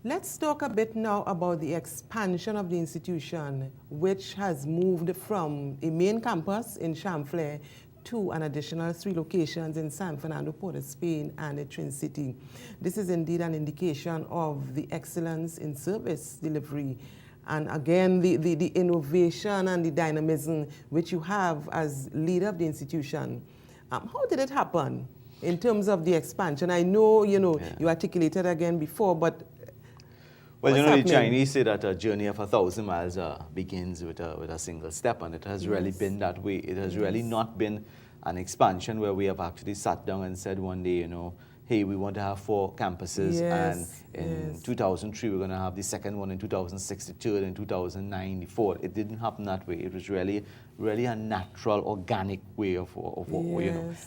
Let's talk a bit now about the expansion of the institution, which has moved from a main campus in Champlain to an additional 3 locations in San Fernando, Port of Spain, and at Twin City. This is indeed an indication of the excellence in service delivery and again, the innovation and the dynamism which you have as leader of the institution. How did it happen in terms of the expansion? I know, you articulated again before, but well, what's the happening? Chinese say that a journey of 1,000 miles begins with a single step, and it has really been that way. It has really not been an expansion where we have actually sat down and said one day, hey, we want to have 4 campuses, and in 2003 we're going to have the second one, in 2006 the third, in 2009 the fourth. It didn't happen that way. It was really a natural, organic way of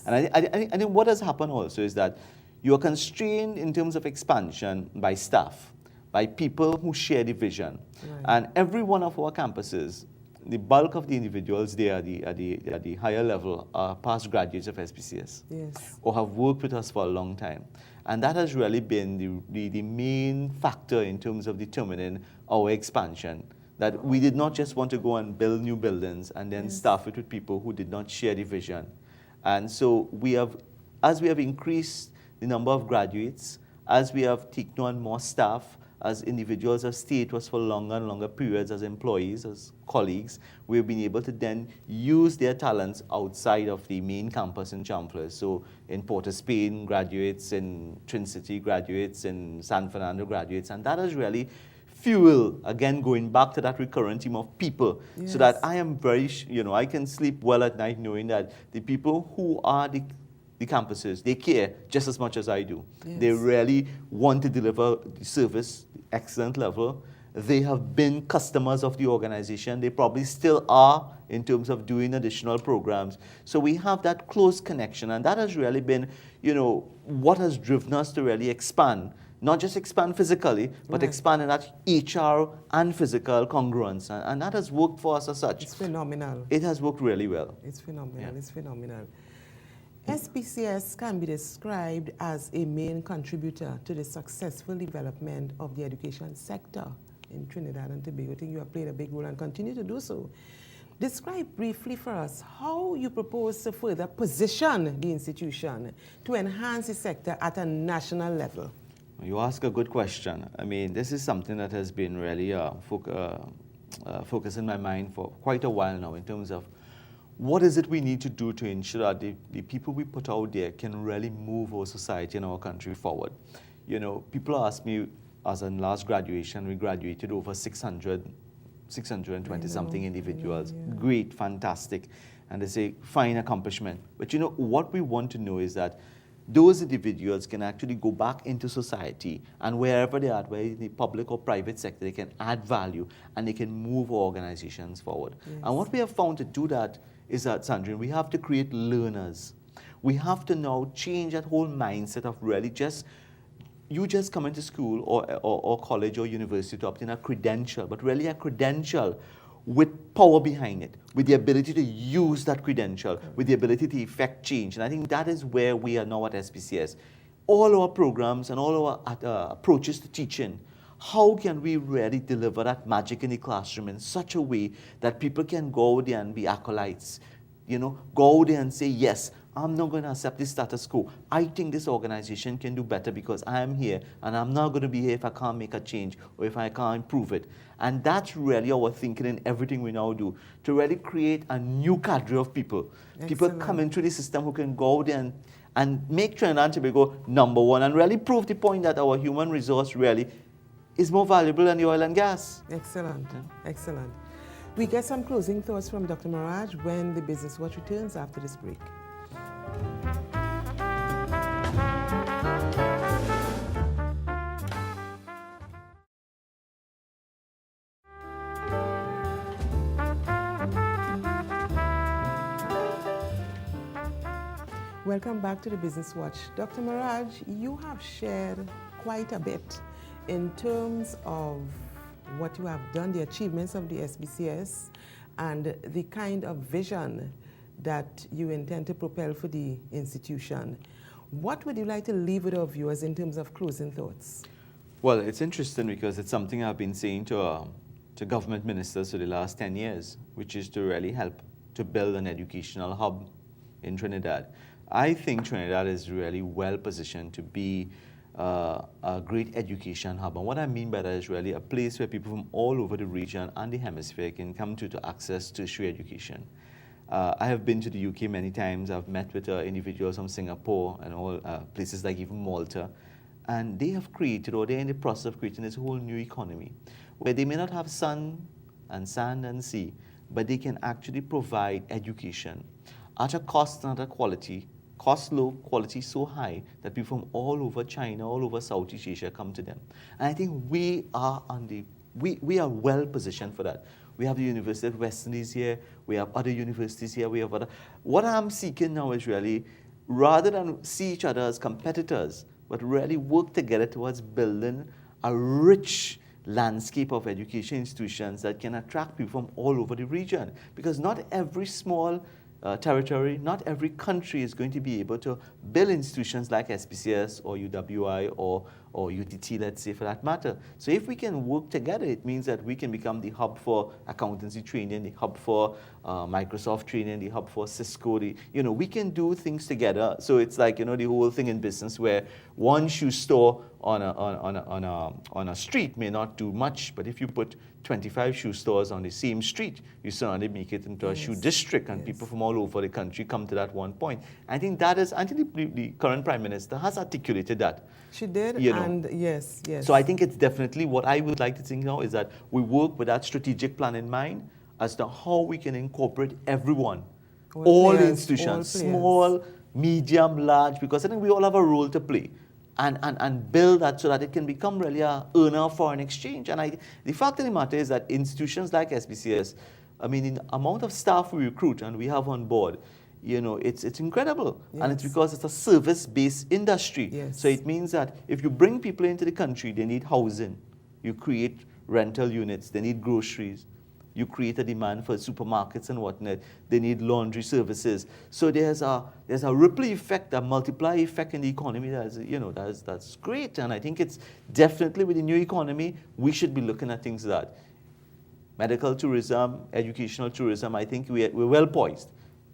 And I think what has happened also is that you are constrained in terms of expansion by staff, by people who share the vision. And every one of our campuses, the bulk of the individuals there at the higher level are past graduates of SPCS or have worked with us for a long time. And that has really been the main factor in terms of determining our expansion, that we did not just want to go and build new buildings and then staff it with people who did not share the vision. And so as we have increased the number of graduates, as we have taken on more staff, as individuals have stayed with us for longer and longer periods as employees, as colleagues, we've been able to then use their talents outside of the main campus in Champlain. So in Port of Spain, graduates, in Twin City, graduates, in San Fernando, graduates, and that has really fueled, again, going back to that recurrent team of people, so that I am very, I can sleep well at night knowing that the people who are the campuses, they care just as much as I do. They really want to deliver the service, excellent level. They have been customers of the organization. They probably still are in terms of doing additional programs. So we have that close connection, and that has really been, what has driven us to really expand. Not just expand physically, but expand in that HR and physical congruence. And that has worked for us as such. It's phenomenal. It has worked really well. It's phenomenal. It's phenomenal. SPCS can be described as a main contributor to the successful development of the education sector in Trinidad and Tobago. I think you have played a big role and continue to do so. Describe briefly for us how you propose to further position the institution to enhance the sector at a national level. You ask a good question. I mean, this is something that has been really focused in my mind for quite a while now in terms of what is it we need to do to ensure that the people we put out there can really move our society and our country forward. People ask me, as in last graduation, we graduated over 620-something individuals. Great, fantastic. And they say, fine accomplishment. But what we want to know is that those individuals can actually go back into society, and wherever they are, whether in the public or private sector, they can add value and they can move our organizations forward. And what we have found to do that is that, Sandrine, we have to create learners. We have to now change that whole mindset of really you just come into school or college or university to obtain a credential, but really a credential with power behind it, with the ability to use that credential, with the ability to effect change. And I think that is where we are now at SPCS. All our programs and all our approaches to teaching, how can we really deliver that magic in the classroom in such a way that people can go out there and be acolytes, go out there and say, yes, I'm not going to accept this status quo. I think this organization can do better because I am here, and I'm not going to be here if I can't make a change or if I can't improve it. And that's really our thinking in everything we now do, to really create a new cadre of people. Excellent. People come into the system who can go out there and make Trinidad and Tobago #1 and really prove the point that our human resource really is more valuable than the oil and gas. Excellent. Excellent. We get some closing thoughts from Dr. Maraj when the Business Watch returns after this break. Welcome back to the Business Watch. Dr. Maraj, you have shared quite a bit in terms of what you have done, the achievements of the SPCS, and the kind of vision that you intend to propel for the institution. What would you like to leave with our viewers in terms of closing thoughts? Well, it's interesting because it's something I've been saying to government ministers for the last 10 years, which is to really help to build an educational hub in Trinidad. I think Trinidad is really well positioned to be a great education hub. And what I mean by that is really a place where people from all over the region and the hemisphere can come to access tertiary education. I have been to the UK many times. I've met with individuals from Singapore and all places like even Malta. And they have created, or they're in the process of creating, this whole new economy where they may not have sun and sand and sea, but they can actually provide education at a cost and at a quality, cost low, quality so high that people from all over China, all over Southeast Asia come to them. And I think we are well positioned for that. We have the University of West Indies here, we have other universities here, we have other. What I'm seeking now is really, rather than see each other as competitors, but really work together towards building a rich landscape of education institutions that can attract people from all over the region. Because not every small territory, not every country is going to be able to build institutions like SPCS or UWI or UTT, let's say, for that matter. So if we can work together, it means that we can become the hub for accountancy training, the hub for Microsoft training, the hub for Cisco. We can do things together. So it's like, the whole thing in business where one shoe store on a street may not do much, but if you put 25 shoe stores on the same street, you suddenly make it into a shoe district, and people from all over the country come to that one point. I think that is, I think the current Prime Minister has articulated that. She did, and yes. So I think it's definitely, what I would like to think now is that we work with that strategic plan in mind as to how we can incorporate everyone, all institutions, small, medium, large, because I think we all have a role to play. And build that so that it can become really a earner of foreign exchange. And the fact of the matter is that institutions like SPCS, I mean, in the amount of staff we recruit and we have on board, it's incredible. Yes. And it's because it's a service-based industry. Yes. So it means that if you bring people into the country, they need housing. You create rental units. They need groceries. You create a demand for supermarkets and whatnot. They need laundry services. So there's a ripple effect, a multiply effect in the economy that's great. And I think it's definitely, with the new economy, we should be looking at things like that. Medical tourism, educational tourism, I think we're well poised.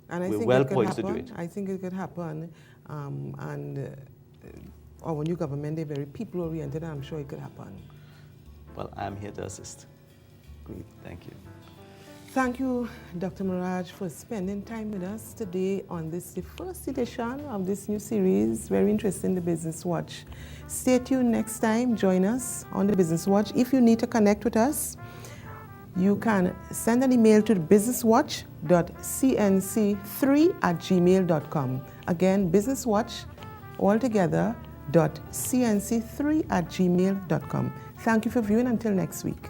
And I we're think well poised to do it. I think it could happen. Our new government, they're very people-oriented, and I'm sure it could happen. Well, I'm here to assist. Great. Thank you. Thank you, Dr. Maraj, for spending time with us today on the first edition of this new series. Very interesting, the Business Watch. Stay tuned next time. Join us on the Business Watch. If you need to connect with us, you can send an email to businesswatch.cnc3@gmail.com. Again, businesswatch altogether .cnc3@gmail.com. Thank you for viewing. Until next week.